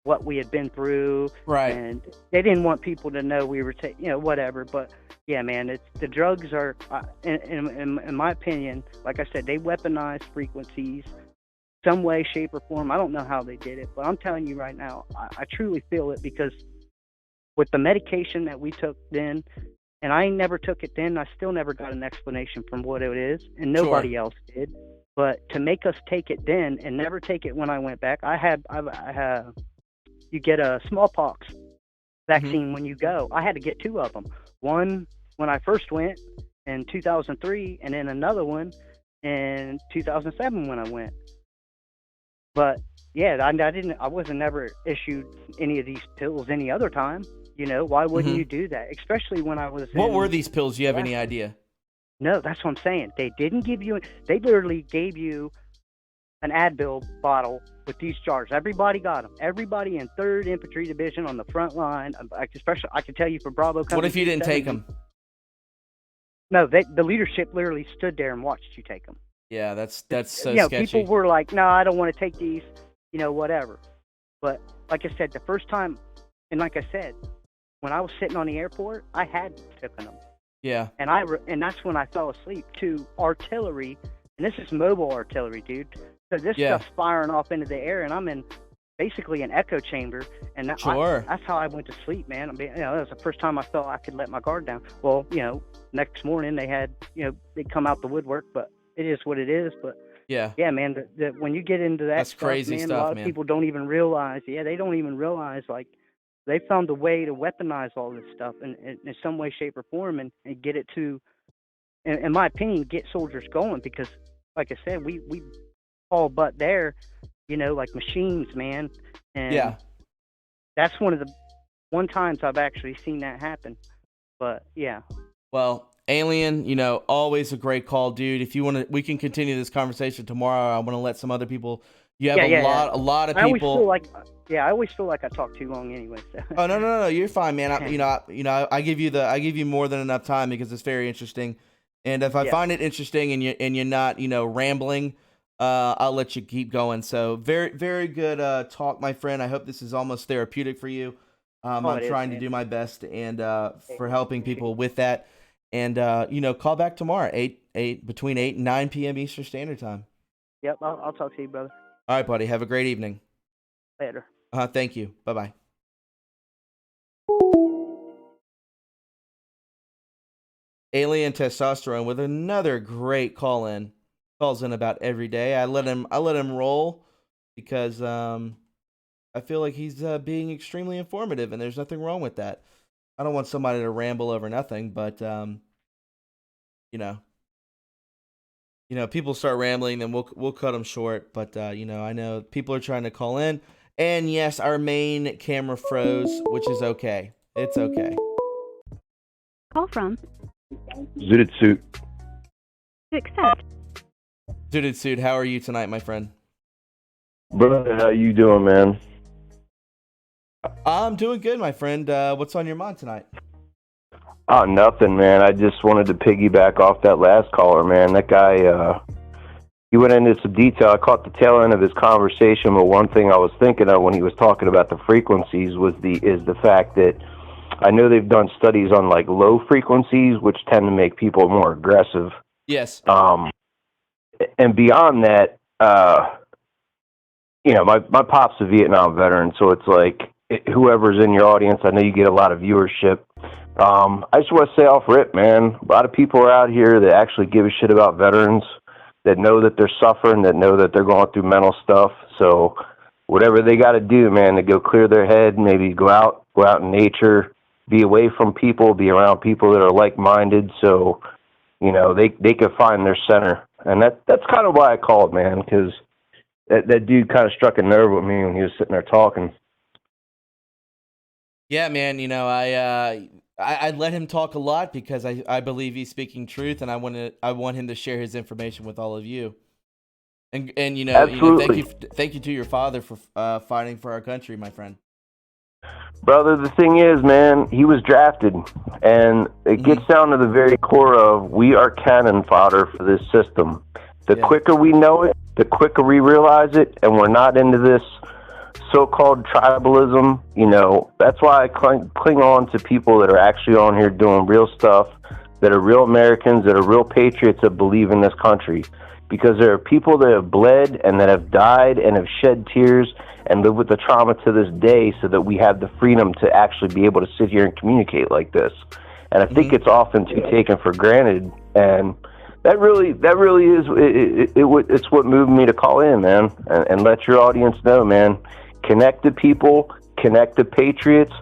what we had been through. Right. And they didn't want people to know we were, whatever. But yeah, man, the drugs are, in my opinion, like I said, they weaponized frequencies some way, shape, or form. I don't know how they did it, but I'm telling you right now, I truly feel it, because with the medication that we took then, and I never took it then, I still never got an explanation from what it is, and nobody else did. But to make us take it then and never take it when I went back, I had you get a smallpox vaccine when you go. I had to get 2 of them. One when I first went in 2003, and then another one in 2007 when I went. But yeah, I wasn't never issued any of these pills any other time. Why wouldn't you do that? Especially when I was What were these pills? Do you have any idea? No, that's what I'm saying. They didn't give you, they literally gave you an Advil bottle with these jars. Everybody got them. Everybody in 3rd Infantry Division on the front line, especially, I can tell you for Bravo Company. What if you didn't take them? No, the leadership literally stood there and watched you take them. Yeah, that's so sketchy. People were like, no, I don't want to take these, whatever. But like I said, the first time, and like I said, when I was sitting on the airport, I had taken them. Yeah. And that's when I fell asleep to artillery, and this is mobile artillery, dude. So this stuff's firing off into the air, and I'm in basically an echo chamber, and that's how I went to sleep, man. I mean, that was the first time I felt I could let my guard down. Well, next morning they had, they come out the woodwork, but it is what it is. But yeah, man, when you get into that's stuff, crazy man, stuff, a lot of people don't even realize. Yeah, they don't even realize, like, they found a way to weaponize all this stuff in some way, shape, or form, and get it to, in my opinion, get soldiers going. Because, like I said, we all but there, like machines, man. And that's one times I've actually seen that happen. But yeah. Well, Alien, always a great call, dude. If you want to, we can continue this conversation tomorrow. I want to let some other people. You have a lot of people. I always feel like I talk too long anyway. So. Oh no, you're fine, man. I give you more than enough time because it's very interesting. And if I find it interesting and you're not, rambling, I'll let you keep going. So very, very good talk, my friend. I hope this is almost therapeutic for you. I'm trying to do my best and for helping people with that. And call back tomorrow, between 8 and 9 p.m. Eastern Standard Time. Yep, I'll talk to you, brother. All right, buddy. Have a great evening. Later. Thank you. Bye-bye. Alien Testosterone with another great call-in. Calls in about every day. I let him roll because I feel like he's being extremely informative, and there's nothing wrong with that. I don't want somebody to ramble over nothing, but people start rambling, then we'll cut them short. But I know people are trying to call in, and yes, our main camera froze, which is okay. It's okay. Call from Zooted Suit. to accept. Suited Suit, how are you tonight, my friend? Brother, how you doing, man? I'm doing good, my friend. What's on your mind tonight? Oh, nothing, man. I just wanted to piggyback off that last caller, man. That guy, he went into some detail. I caught the tail end of his conversation, but one thing I was thinking of when he was talking about the frequencies is the fact that I know they've done studies on like low frequencies, which tend to make people more aggressive. Yes. And beyond that, my pop's a Vietnam veteran, so it's like whoever's in your audience, I know you get a lot of viewership. I just want to say off rip, man, a lot of people are out here that actually give a shit about veterans, that know that they're suffering, that know that they're going through mental stuff. So whatever they got to do, man, to go clear their head, maybe go out in nature, be away from people, be around people that are like-minded, so they could find their center. And that's kind of why I called, man, because that dude kind of struck a nerve with me when he was sitting there talking. Yeah, man. I let him talk a lot because I believe he's speaking truth, and I want him to share his information with all of you. And thank you to your father for fighting for our country, my friend. Brother, the thing is, man, he was drafted, and it gets down to the very core of we are cannon fodder for this system. The quicker we know it, the quicker we realize it, and we're not into this so-called tribalism. That's why I cling on to people that are actually on here doing real stuff, that are real Americans, that are real patriots that believe in this country. Because there are people that have bled and that have died and have shed tears and live with the trauma to this day so that we have the freedom to actually be able to sit here and communicate like this. And I think it's often too taken for granted. And that really is it's what moved me to call in, man, and let your audience know, man. Connect to people, connect to patriots,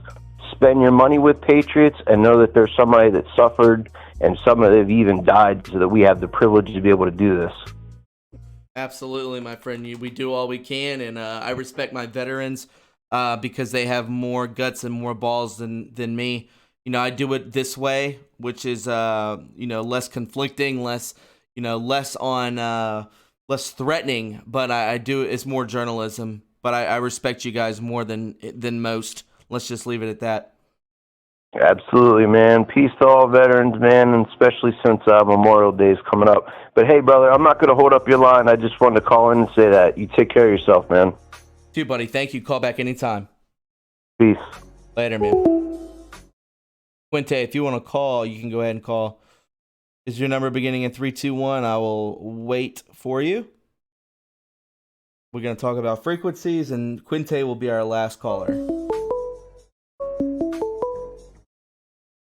spend your money with patriots, and know that there's somebody that suffered and some that have even died so that we have the privilege to be able to do this. Absolutely, my friend. We do all we can, and I respect my veterans because they have more guts and more balls than me. I do it this way, which is less conflicting, less threatening. But I do it's more journalism. But I respect you guys more than most. Let's just leave it at that. Absolutely, man. Peace to all veterans, man, and especially since Memorial Day is coming up. But hey, brother, I'm not going to hold up your line. I just wanted to call in and say that. You take care of yourself, man. Too, buddy. Thank you. Call back anytime. Peace. Later, man. Quinte, if you want to call, you can go ahead and call. Is your number beginning in 321? I will wait for you. We're going to talk about frequencies, and Quinte will be our last caller.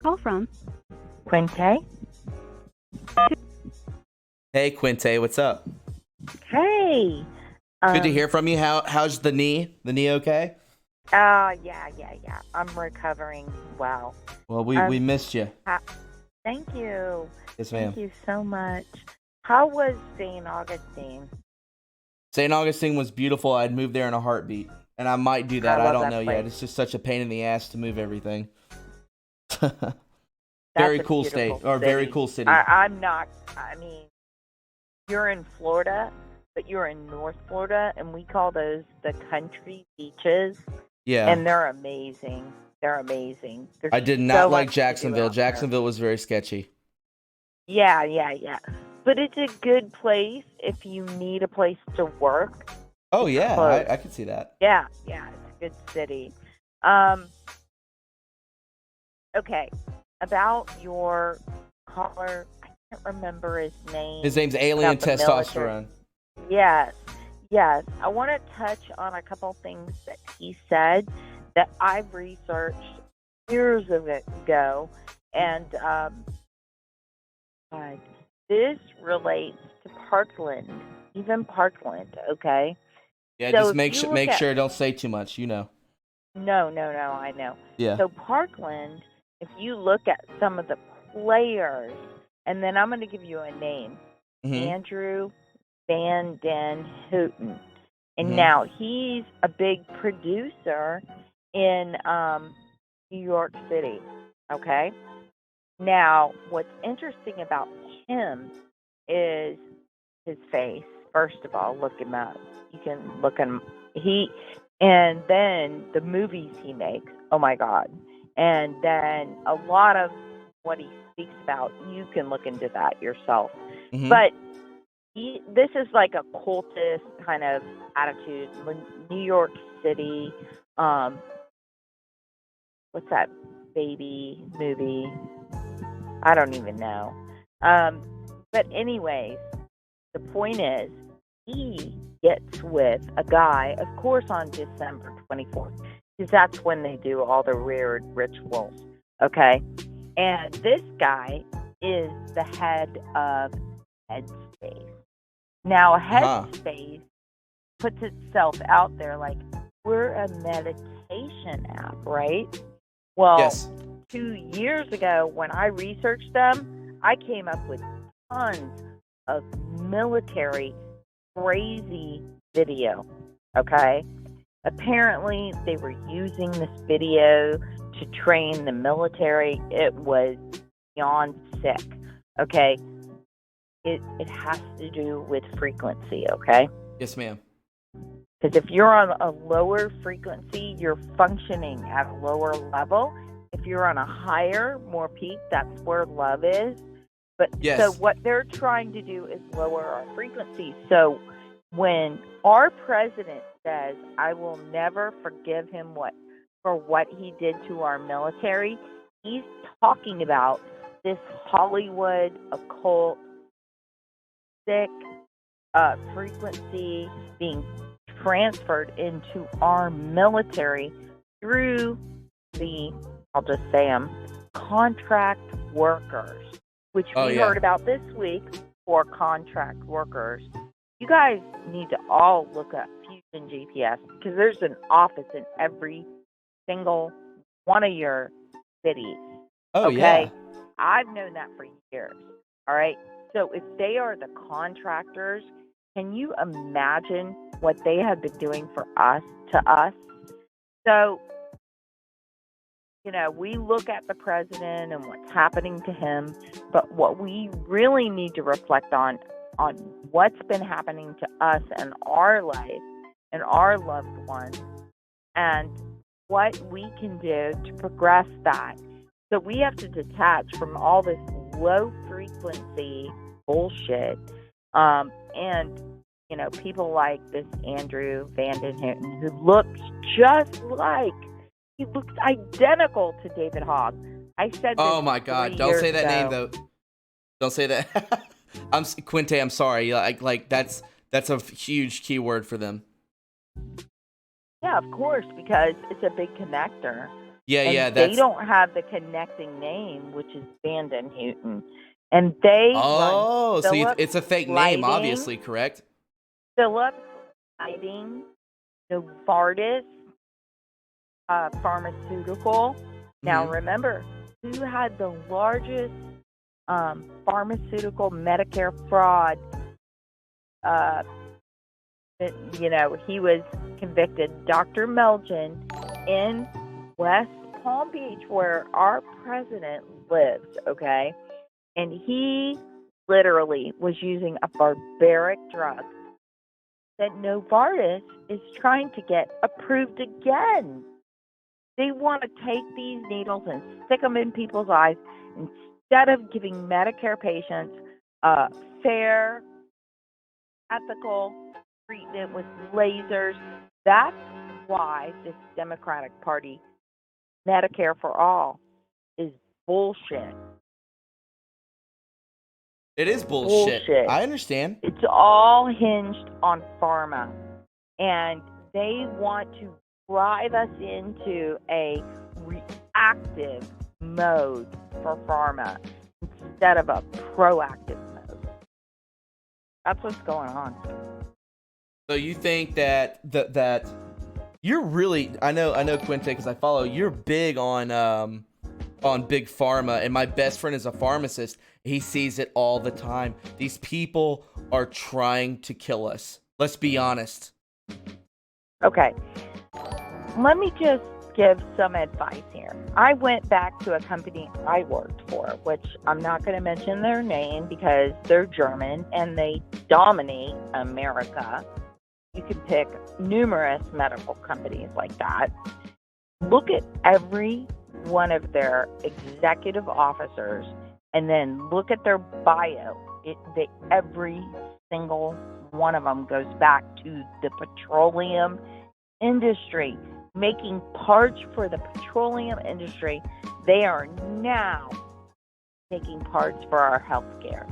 Call from Quinte. Hey, Quinte, what's up? Hey. Good to hear from you. How's the knee? The knee okay? Yeah. I'm recovering well. Well, we missed you. Thank you. Yes, ma'am. Thank you so much. How was St. Augustine? St. Augustine was beautiful. I'd move there in a heartbeat. And I might do that. I don't know yet. It's just such a pain in the ass to move everything. Very cool state. Or very cool city. I'm not. I mean, you're in Florida, but you're in North Florida, and we call those the country beaches. Yeah. And they're amazing. There's I did not so like much to do Jacksonville. out there. Jacksonville was very sketchy. Yeah. But it's a good place if you need a place to work. Oh, yeah. I can see that. Yeah. It's a good city. Okay. About your caller, I can't remember his name. His name's Alien Testosterone. Yes. I want to touch on a couple things that he said that I've researched years ago, and this relates to Parkland, even Parkland. Okay. Yeah, so just make sure don't say too much. No, I know. Yeah. So Parkland, if you look at some of the players And then I'm going to give you a name. Mm-hmm. Andrew Van Den Hooten. And Mhm. now he's a big producer in New York City. Okay? Now, what's interesting about him is his face. First of all, look him up. You can look him. And then the movies he makes. Oh my God. And then a lot of what he speaks about, you can look into that yourself. Mhm. But this is like a cultist kind of attitude. New York City. What's that baby movie? I don't even know. But anyways, the point is, he gets with a guy, of course, on December 24th, because that's when they do all the weird rituals, okay? And this guy is the head of Headspace. Now, Headspace puts itself out there like, we're a meditation app, right? Well, Yes. 2 years ago, when I researched them, I came up with tons of military crazy video, okay? Apparently, they were using this video to train the military. It was beyond sick, okay? It has to do with frequency, okay? Yes, ma'am. Because if you're on a lower frequency, you're functioning at a lower level. If you're on a higher, more peak, that's where love is. But Yes. so what they're trying to do is lower our frequency. So when our president says, I will never forgive him for what he did to our military, he's talking about this Hollywood occult sick frequency being transferred into our military through I'll just say them, contract workers, which we heard about this week for contract workers. You guys need to all look up Fusion GPS because there's an office in every single one of your cities. Oh, okay? yeah. I've known that for years. All right? So if they are the contractors, can you imagine what they have been doing to us? So, we look at the president and what's happening to him, but what we really need to reflect on what's been happening to us and our life and our loved ones and what we can do to progress that. So we have to detach from all this low frequency bullshit. And people like this Andrew Van Den Hooten, who looks he looks identical to David Hogg. I said this Oh my God! Don't say that name though. Don't say that. Quinte. I'm sorry. Like that's a huge keyword for them. Yeah, of course, because it's a big connector. Yeah. They don't have the connecting name, which is Van Den Hooten, and they run so it's a fake name, obviously, correct? Philip Lighting, Novartis Pharmaceutical. Now remember, who had the largest pharmaceutical Medicare fraud? He was convicted, Dr. Melgen, in West Palm Beach, where our president lives, okay? And he literally was using a barbaric drug that Novartis is trying to get approved again. They want to take these needles and stick them in people's eyes instead of giving Medicare patients fair, ethical treatment with lasers. That's why this Democratic Party, Medicare for All, is bullshit. It is bullshit. I understand. It's all hinged on pharma. And they want to drive us into a reactive mode for pharma instead of a proactive mode. That's what's going on. So you think that you're really, I know Quinte, because I follow, you're big on on big pharma, and my best friend is a pharmacist. He sees it all the time. These people are trying to kill us. Let's be honest. Okay. Let me just give some advice here. I went back to a company I worked for, which I'm not going to mention their name because they're German and they dominate America. You could pick numerous medical companies like that. Look at every one of their executive officers and then look at their bio. Every single one of them goes back to the petroleum industry, making parts for the petroleum industry. They are now making parts for our healthcare.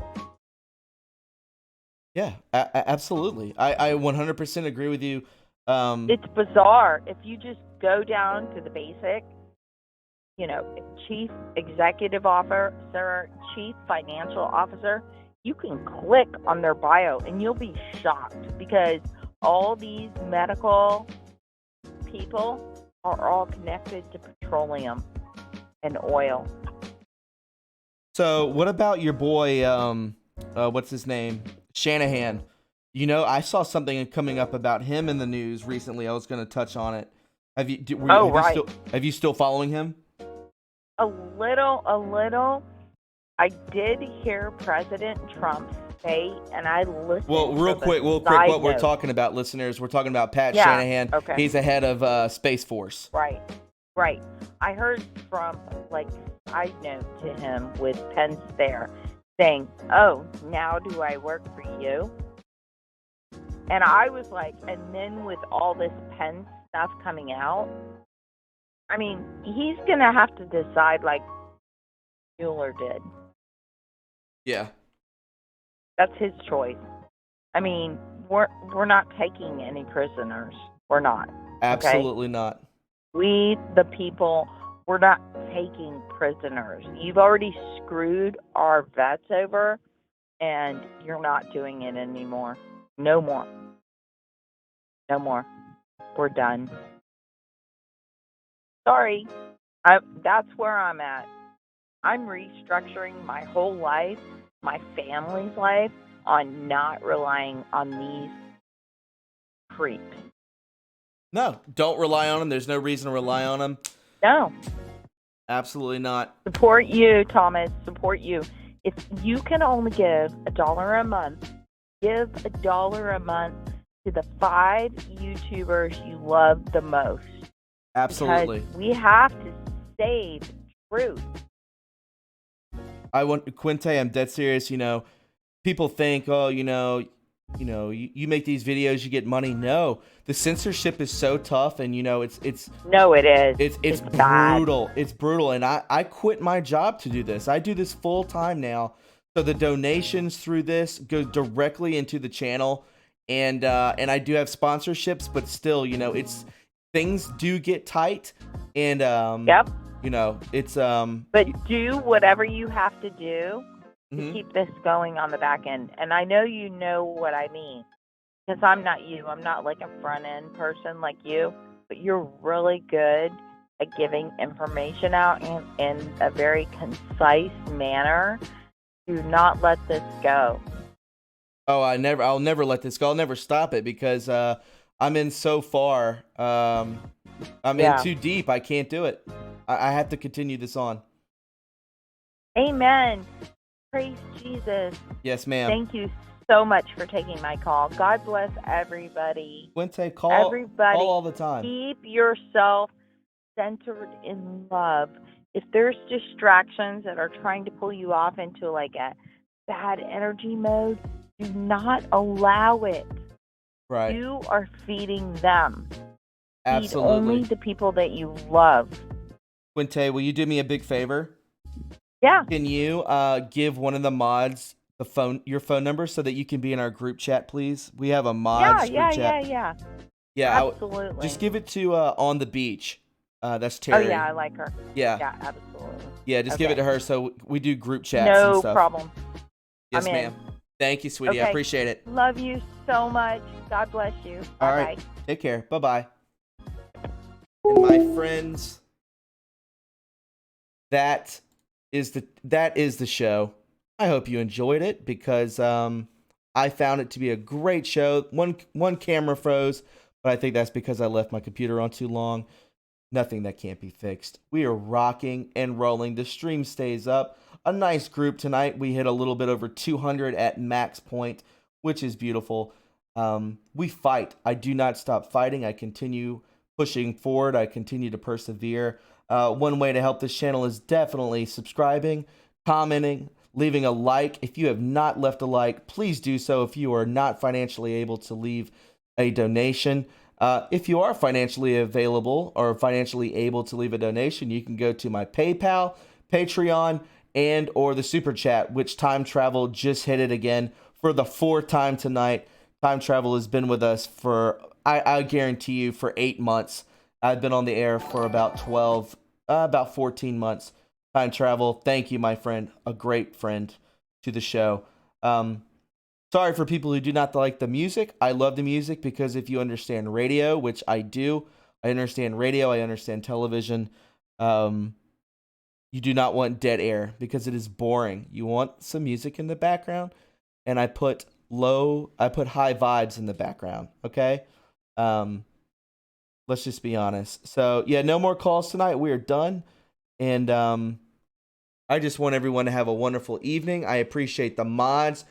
Yeah, absolutely. I 100% agree with you. It's bizarre. If you just go down to the basic, chief executive officer, chief financial officer, you can click on their bio and you'll be shocked because all these medical people are all connected to petroleum and oil. So what about your boy, what's his name? Shanahan. I saw something coming up about him in the news recently. I was going to touch on it. Have you still following him? A little. I did hear President Trump say, and I listened. Well, real quick, what we're talking about, listeners, we're talking about Pat Shanahan. Okay. He's the head of Space Force. Right. I heard from, I know to him with Pence there saying, "Oh, now do I work for you?" And I was like, and then with all this Pence stuff coming out, I mean, he's going to have to decide like Mueller did. Yeah. That's his choice. I mean, we're not taking any prisoners. We're not. Absolutely not. We, the people, we're not taking prisoners. You've already screwed our vets over, and you're not doing it anymore. No more. We're done. Sorry. That's where I'm at. I'm restructuring my whole life, my family's life, on not relying on these creeps. No, don't rely on them. There's no reason to rely on them. No. Absolutely not. Support you, Thomas. Support you. If you can only give $1 a month, give $1 a month to the 5 YouTubers you love the most. Absolutely. Because we have to save truth. Quinte, I'm dead serious. People think, oh, you make these videos, you get money. No, the censorship is so tough, and it's no, it is. It's brutal. Bad. It's brutal, and I quit my job to do this. I do this full time now, so the donations through this go directly into the channel, and I do have sponsorships, but still, it's things do get tight, and yep. It's But do whatever you have to do to keep this going on the back end. And I know you know what I mean. Because I'm not you. I'm not like a front end person like you. But you're really good at giving information out in a very concise manner. Do not let this go. Oh, I'll never let this go. I'll never stop it because I'm in so far. I'm in too deep. I can't do it. I have to continue this on. Amen. Praise Jesus. Yes, ma'am. Thank you so much for taking my call. God bless everybody. Quinte, call everybody. Call all the time. Keep yourself centered in love. If there's distractions that are trying to pull you off into like a bad energy mode, do not allow it. Right. You are feeding them. Absolutely. Feed only the people that you love. Quinte, will you do me a big favor? Yeah. Can you give one of the mods your phone number so that you can be in our group chat, please? We have a mods group chat. Yeah. Absolutely. Just give it to On the Beach. That's Terry. Oh yeah, I like her. Yeah. Yeah, absolutely. Yeah, just give it to her so we do group chats no and stuff. Problem. Yes, ma'am. Thank you, sweetie. Okay. I appreciate it. Love you so much. God bless you. Bye-bye. All right. Take care. Bye-bye. And my friends, that is the show. I hope you enjoyed it because I found it to be a great show. One camera froze, but I think that's because I left my computer on too long. Nothing that can't be fixed. We are rocking and rolling. The stream stays up. A nice group tonight. We hit a little bit over 200 at max point, which is beautiful. We fight. I do not stop fighting. I continue pushing forward. I continue to persevere. One way to help this channel is definitely subscribing, commenting, leaving a like. If you have not left a like, please do so. If you are not financially able to leave a donation, if you are financially available or financially able to leave a donation, you can go to my PayPal, Patreon, and or the Super Chat, which Time Travel just hit it again for the fourth time tonight. Time Travel has been with us for, I guarantee you, for 8 months. I've been on the air for about 14 months. Time Travel, thank you, my friend. A great friend to the show. Sorry for people who do not like the music. I love the music because if you understand radio, which I do, I understand radio, I understand television. You do not want dead air because it is boring. You want some music in the background, and I put high vibes in the background, okay? Let's just be honest. So, yeah, no more calls tonight. We are done. And I just want everyone to have a wonderful evening. I appreciate the mods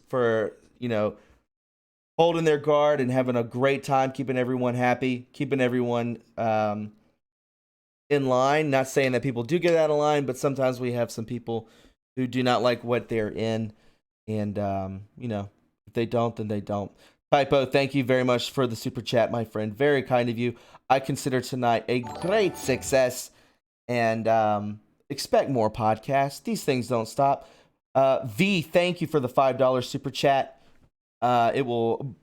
for holding their guard and having a great time, keeping everyone happy, keeping everyone in line. Not saying that people do get out of line, but sometimes we have some people who do not like what they're in. And, if they don't, then they don't. Typo, thank you very much for the super chat, my friend. Very kind of you. I consider tonight a great success and expect more podcasts. These things don't stop. V, thank you for the $5 super chat. It will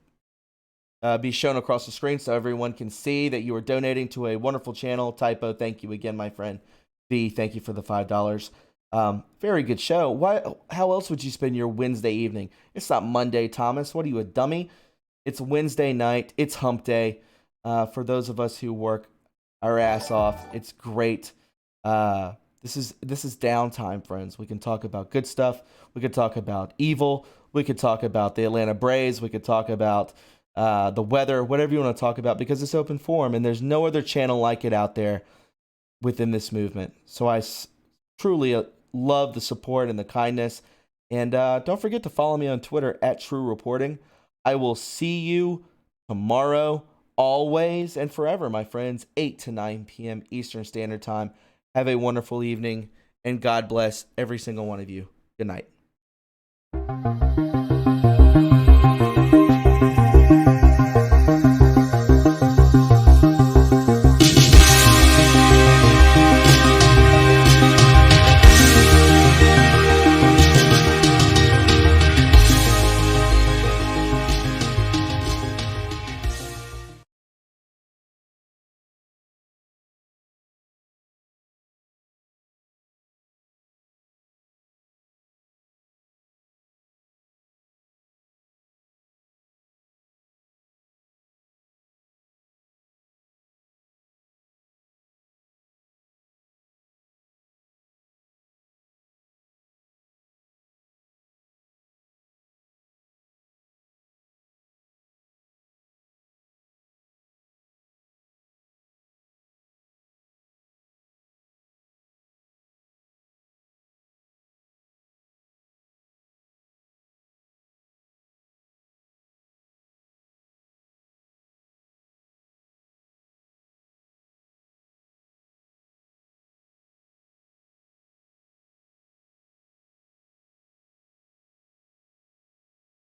be shown across the screen so everyone can see that you are donating to a wonderful channel. Typo, thank you again, my friend. V, thank you for the $5. Very good show. How else would you spend your Wednesday evening? It's not Monday, Thomas. What are you, a dummy? It's Wednesday night. It's hump day. For those of us who work our ass off, it's great. This is downtime, friends. We can talk about good stuff. We could talk about evil. We could talk about the Atlanta Braves. We could talk about the weather, whatever you want to talk about, because it's open forum, and there's no other channel like it out there within this movement. So I truly love the support and the kindness. And don't forget to follow me on Twitter at TRUreporting. I will see you tomorrow, always and forever, my friends, 8 to 9 p.m. Eastern Standard Time. Have a wonderful evening, and God bless every single one of you. Good night.